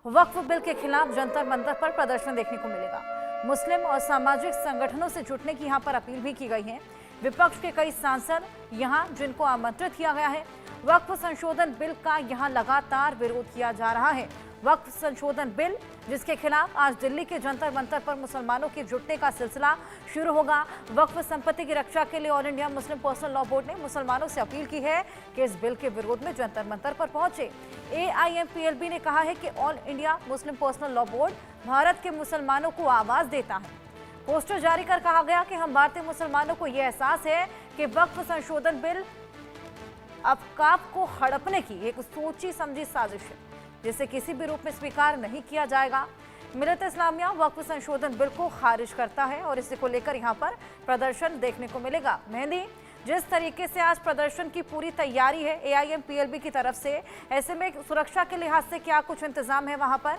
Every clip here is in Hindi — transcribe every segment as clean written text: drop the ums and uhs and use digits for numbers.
वक्फ बिल के खिलाफ जंतर मंतर पर प्रदर्शन देखने को मिलेगा। मुस्लिम और सामाजिक संगठनों से जुटने की यहां पर अपील भी की गई है। विपक्ष के कई सांसद यहां जिनको आमंत्रित किया गया है। वक्फ संशोधन बिल का यहां लगातार विरोध किया जा रहा है। वक्फ संशोधन बिल जिसके खिलाफ आज दिल्ली के जंतर मंतर पर मुसलमानों के जुटने का सिलसिला शुरू होगा। वक्फ संपत्ति की रक्षा के लिए all India Muslim personal law board ने मुसलमानों से अपील की है कि इस बिल के विरोध में जंतर मंतर पर पहुंचे। AIMPLB ने कहा है कि all India Muslim personal law board Bharat के मुसलमानों को आवाज देता है। पोस्टर जारी कर कहा गया कि हम भारतीय मुसलमानों को यह एहसास है कि वक्फ संशोधन बिल अवकाफ को हड़पने की एक सोची समझी साजिश है जिसे किसी भी रूप में स्वीकार नहीं किया जाएगा। मिलत इस्लामिया वक्फ संशोधन बिल को खारिज करता है और इसी को लेकर यहां पर प्रदर्शन देखने को मिलेगा। मेहंदी, जिस तरीके से आज प्रदर्शन की पूरी तैयारी है AIMPLB की तरफ से, ऐसे में सुरक्षा के लिहाज से क्या कुछ इंतजाम है वहां पर?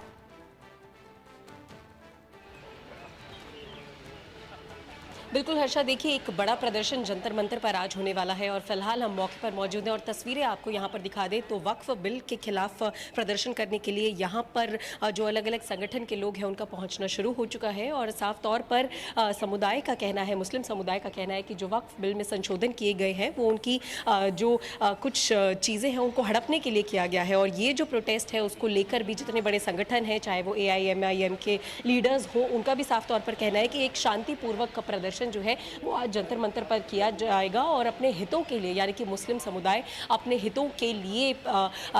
बिल्कुल हर्षा, देखिए एक बड़ा प्रदर्शन जंतर मंतर पर आज होने वाला है और फिलहाल हम मौके पर मौजूद हैं और तस्वीरें आपको यहाँ पर दिखा दें तो वक्फ बिल के खिलाफ प्रदर्शन करने के लिए यहाँ पर जो अलग अलग संगठन के लोग हैं उनका पहुँचना शुरू हो चुका है और साफ तौर पर समुदाय का कहना है, मुस्लिम समुदाय का कहना है कि जो वक्फ बिल में संशोधन किए गए हैं वो उनकी जो कुछ चीज़ें हैं उनको हड़पने के लिए किया गया है। और ये जो प्रोटेस्ट है उसको लेकर भी जितने बड़े संगठन हैं, चाहे वो AIMIM के लीडर्स हो, उनका भी साफ तौर पर कहना है कि एक शांतिपूर्वक का प्रदर्शन जो है वो आज जंतर मंतर पर किया जाएगा और अपने हितों के लिए, यानी कि मुस्लिम समुदाय अपने हितों के लिए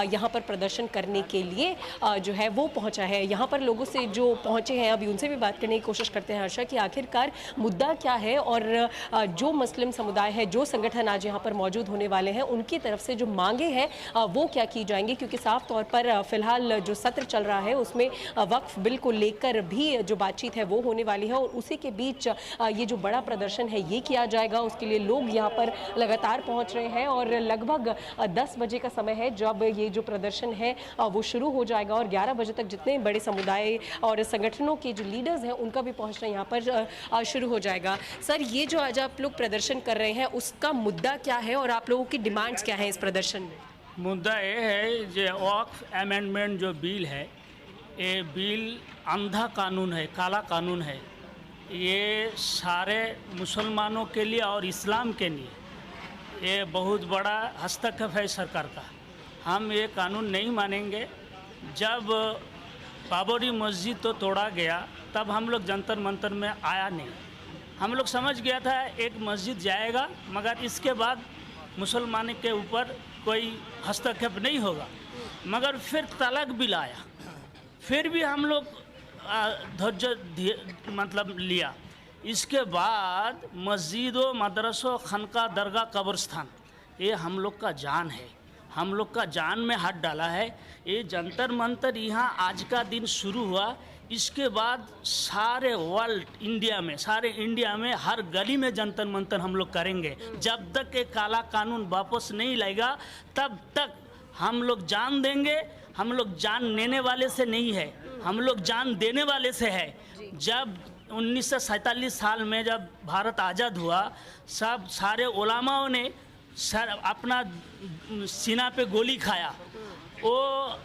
यहाँ पर प्रदर्शन करने के लिए जो है वो पहुंचा है। यहाँ पर लोगों से जो पहुंचे हैं अभी उनसे भी बात करने की कोशिश करते हैं हर्षा कि आखिरकार मुद्दा क्या है और जो मुस्लिम समुदाय है, जो संगठन आज यहाँ पर मौजूद होने वाले हैं, उनकी तरफ से जो मांगे हैं वो क्या की जाएंगी, क्योंकि साफ तौर पर फिलहाल जो सत्र चल रहा है उसमें वक्फ बिल को लेकर भी जो बातचीत है वो होने वाली है और उसी के बीच ये जो बड़ा प्रदर्शन है ये किया जाएगा। उसके लिए लोग यहाँ पर लगातार पहुंच रहे हैं और लगभग 10 बजे का समय है जब ये जो प्रदर्शन है वो शुरू हो जाएगा और 11 बजे तक जितने बड़े समुदाय और संगठनों के जो लीडर्स हैं उनका भी पहुंचना यहाँ पर शुरू हो जाएगा। सर, ये जो आज आप लोग प्रदर्शन कर रहे हैं उसका मुद्दा क्या है और आप लोगों की डिमांड्स क्या है इस प्रदर्शन में? मुद्दा ये है जो वक्फ अमेंडमेंट जो बिल है, ये बिल अंधा कानून है, काला कानून है। ये सारे मुसलमानों के लिए और इस्लाम के लिए ये बहुत बड़ा हस्तक्षेप है सरकार का। हम ये कानून नहीं मानेंगे। जब बाबरी मस्जिद तो तोड़ा गया तब हम लोग जंतर मंतर में आया नहीं। हम लोग समझ गया था एक मस्जिद जाएगा मगर इसके बाद मुसलमान के ऊपर कोई हस्तक्षेप नहीं होगा, मगर फिर तलाक बिल आया, फिर भी हम लोग धैर्य मतलब लिया। इसके बाद मस्जिदों, मदरसों, खनका, दरगाह, कब्रस्तान, ये हम लोग का जान है, हम लोग का जान में हाथ डाला है। ये जंतर मंतर यहाँ आज का दिन शुरू हुआ, इसके बाद सारे वर्ल्ड इंडिया में, सारे इंडिया में हर गली में जंतर मंतर हम लोग करेंगे। जब तक ये काला कानून वापस नहीं लाएगा तब तक हम लोग जान देंगे। हम लोग जान लेने वाले से नहीं है, हम लोग जान देने वाले से है। जब 1947 साल में जब भारत आज़ाद हुआ, सब सारे उलमाओं ने अपना सीना पे गोली खाया। वो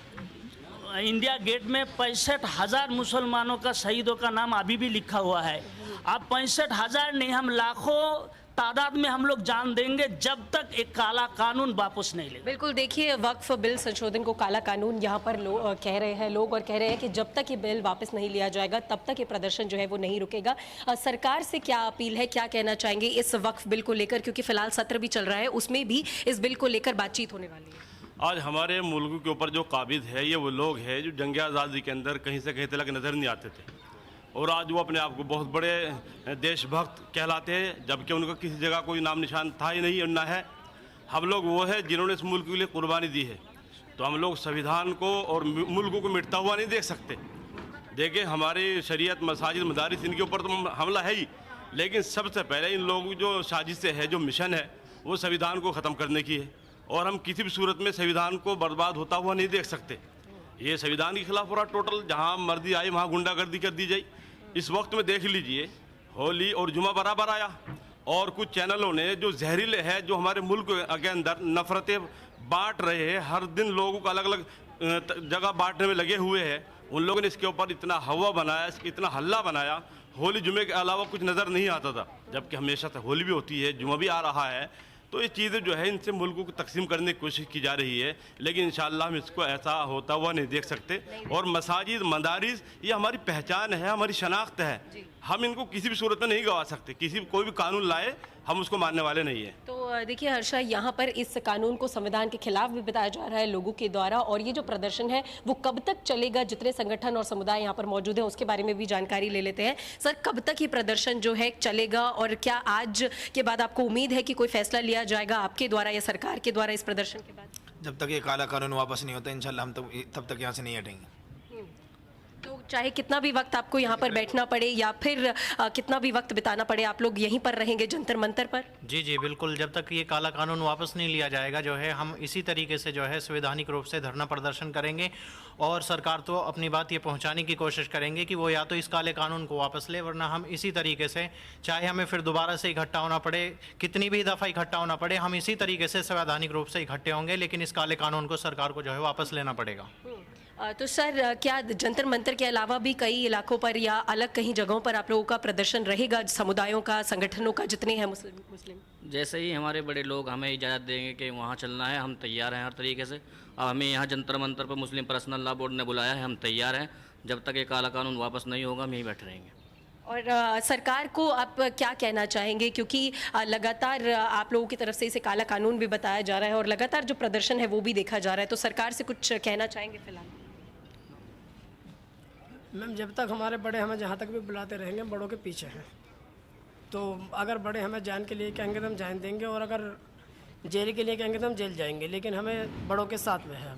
इंडिया गेट में 65,000 मुसलमानों का, शहीदों का नाम अभी भी लिखा हुआ है। अब 65,000 नहीं, हम लाखों तादाद में हम लोग जान देंगे जब तक एक काला कानून वापस नहीं ले। बिल्कुल, देखिए वक्फ बिल संशोधन को काला कानून यहाँ पर कह रहे हैं लोग और कह रहे हैं कि जब तक ये बिल वापस नहीं लिया जाएगा तब तक ये प्रदर्शन जो है वो नहीं रुकेगा। सरकार से क्या अपील है, क्या कहना चाहेंगे इस वक्फ बिल को लेकर, क्योंकि फिलहाल सत्र भी चल रहा है, उसमें भी इस बिल को लेकर बातचीत होने वाली है? आज हमारे मुल्क के ऊपर जो काबिज है ये वो लोग हैं जो जंग आज़ादी के अंदर कहीं से कहीं तक नज़र नहीं आते थे और आज वो अपने आप को बहुत बड़े देशभक्त कहलाते हैं, जबकि उनका किसी जगह कोई नाम निशान था ही नहीं और ना है। हम लोग वो है जिन्होंने इस मुल्क के लिए कुर्बानी दी है, तो हम लोग संविधान को और मुल्क को मिटता हुआ नहीं देख सकते। देखिए, हमारी शरीयत, मसाजिद, मदारिस, इनके ऊपर तो हमला है ही, लेकिन सबसे पहले इन लोगों की जो साजिश है, जो मिशन है, वो संविधान को ख़त्म करने की है और हम किसी भी सूरत में संविधान को बर्बाद होता हुआ नहीं देख सकते। ये संविधान के खिलाफ हो रहा टोटल, जहाँ मर्जी आए वहाँ गुंडागर्दी कर दी जाए। इस वक्त में देख लीजिए, होली और जुमा बराबर आया और कुछ चैनलों ने जो जहरीले है, जो हमारे मुल्क के अंदर नफरतें बांट रहे हैं, हर दिन लोगों को अलग अलग जगह बांटने में लगे हुए हैं, उन लोगों ने इसके ऊपर इतना हवा बनाया, इतना हल्ला बनाया, होली जुमे के अलावा कुछ नज़र नहीं आता था, जबकि हमेशा से होली भी होती है, जुमा भी आ रहा है। तो ये चीज़ें जो है इनसे मुल्क को तकसीम करने की कोशिश की जा रही है, लेकिन इंशाअल्लाह हम इसको ऐसा होता हुआ नहीं देख सकते। और मसाजिद, मदारिस ये हमारी पहचान है, हमारी शनाख्त है, हम इनको किसी भी सूरत में नहीं गवा सकते। किसी कोई भी कानून लाए हम उसको मानने वाले नहीं हैं। तो देखिए हर्षा, यहाँ पर इस कानून को संविधान के खिलाफ भी बताया जा रहा है लोगों के द्वारा, और ये जो प्रदर्शन है वो कब तक चलेगा, जितने संगठन और समुदाय यहाँ पर मौजूद हैं उसके बारे में भी जानकारी ले लेते हैं। सर, कब तक ये प्रदर्शन जो है चलेगा, और क्या आज के बाद आपको उम्मीद है कि कोई फैसला लिया जाएगा आपके द्वारा या सरकार के द्वारा इस प्रदर्शन के बाद? जब तक ये काला कानून वापस नहीं होता इंशाल्लाह हम तब तक यहाँ से नहीं हटेंगे। तो चाहे कितना भी वक्त आपको यहाँ पर बैठना पड़े या फिर कितना भी वक्त बिताना पड़े, आप लोग यहीं पर रहेंगे जंतर मंतर पर? जी जी बिल्कुल, जब तक ये काला कानून वापस नहीं लिया जाएगा जो है हम इसी तरीके से जो है संवैधानिक रूप से धरना प्रदर्शन करेंगे, और सरकार तो अपनी बात ये पहुंचाने की कोशिश करेंगे कि वो या तो इस काले कानून को वापस ले, वरना हम इसी तरीके से, चाहे हमें फिर दोबारा से इकट्ठा होना पड़े, कितनी भी दफ़ा इकट्ठा होना पड़े, हम इसी तरीके से संवैधानिक रूप से इकट्ठे होंगे, लेकिन इस काले कानून को सरकार को जो है वापस लेना पड़ेगा। तो सर, क्या जंतर मंतर के अलावा भी कई इलाकों पर या अलग कहीं जगहों पर आप लोगों का प्रदर्शन रहेगा, समुदायों का, संगठनों का, जितने हैं मुस्लिम? जैसे ही हमारे बड़े लोग हमें इजाज़त देंगे कि वहाँ चलना है, हम तैयार हैं हर तरीके से। अब हमें यहाँ जंतर मंतर पर मुस्लिम पर्सनल लॉ बोर्ड ने बुलाया है, हम तैयार हैं। जब तक ये काला कानून वापस नहीं होगा हम यहीं बैठे रहेंगे। और सरकार को आप क्या कहना चाहेंगे, क्योंकि लगातार आप लोगों की तरफ से इसे काला कानून भी बताया जा रहा है और लगातार जो प्रदर्शन है वो भी देखा जा रहा है, तो सरकार से कुछ कहना चाहेंगे फिलहाल? मैम, जब तक हमारे बड़े हमें जहाँ तक भी बुलाते रहेंगे, बड़ों के पीछे हैं। तो अगर बड़े हमें जान के लिए कहेंगे तो हम जान देंगे, और अगर जेल के लिए कहेंगे तो हम जेल जाएंगे, लेकिन हमें बड़ों के साथ में है।